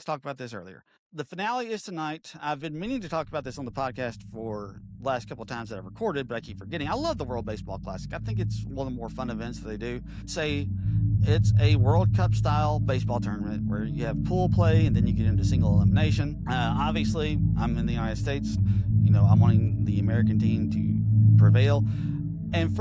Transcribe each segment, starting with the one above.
talk about this earlier. The finale is tonight. I've been meaning to talk about this on the podcast for the last couple of times that I've recorded, but I keep forgetting. I love the World Baseball Classic. I think it's one of the more fun events that they do. It's a World Cup style baseball tournament where you have pool play and then you get into single elimination. Obviously, I'm in the United States. I'm wanting the American team to prevail. And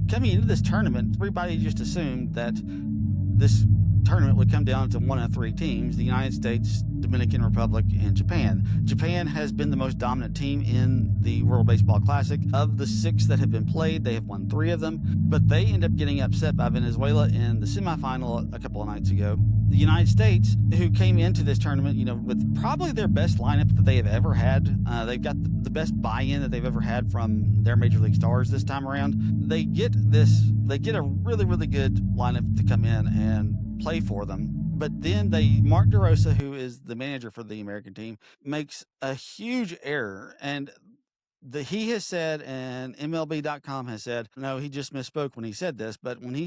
coming into this tournament, everybody just assumed that this tournament would come down to one of three teams: the United States, Dominican Republic, and Japan. Japan has been the most dominant team in the World Baseball Classic. Of the 6 that have been played, they have won 3 of them, but they end up getting upset by Venezuela in the semifinal a couple of nights ago. The United States, who came into this tournament, with probably their best lineup that they have ever had. They've got the best buy-in that they've ever had from their major league stars this time around. They get a really, really good lineup to come in and play for them. But then Mark DeRosa, who is the manager for the American team, makes a huge error. And he has said, and MLB.com has said, no, he just misspoke when he said this. But when he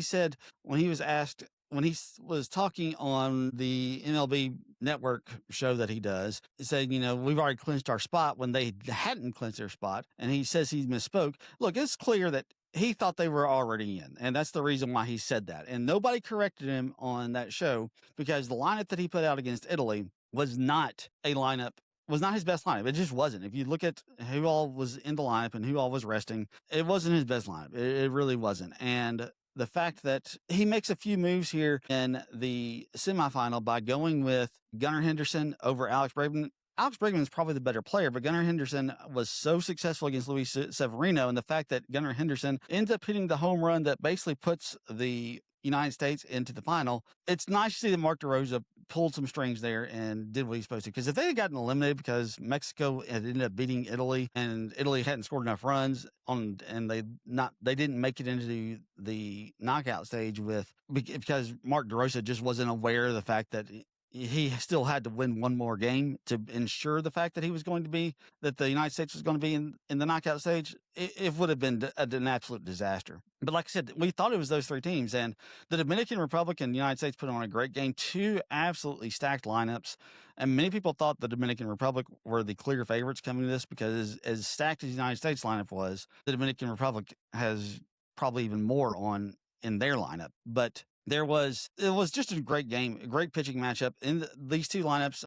was talking on the MLB network show that he does, he said, we've already clinched our spot when they hadn't clinched their spot. And he says he misspoke. Look, it's clear that he thought they were already in, and that's the reason why he said that. And nobody corrected him on that show, because the lineup that he put out against Italy was not his best lineup. It just wasn't. If you look at who all was in the lineup and who all was resting, it wasn't his best lineup. It really wasn't. And the fact that he makes a few moves here in the semifinal by going with Gunnar Henderson over Alex Bregman. Alex Bregman is probably the better player, but Gunnar Henderson was so successful against Luis Severino, and the fact that Gunnar Henderson ends up hitting the home run that basically puts the United States into the final. It's nice to see that Mark DeRosa pulled some strings there and did what he's supposed to. Because if they had gotten eliminated because Mexico had ended up beating Italy and Italy hadn't scored enough runs and they didn't make it into the knockout stage because Mark DeRosa just wasn't aware of the fact that he still had to win one more game to ensure the fact that the United States was going to be in the knockout stage. It would have been an absolute disaster. But like I said, we thought it was those 3 teams, and the Dominican Republic and the United States put on a great game, 2 absolutely stacked lineups. And many people thought the Dominican Republic were the clear favorites coming to this, because as stacked as the United States lineup was, the Dominican Republic has probably even more in their lineup. But it was just a great game, a great pitching matchup in these 2 lineups.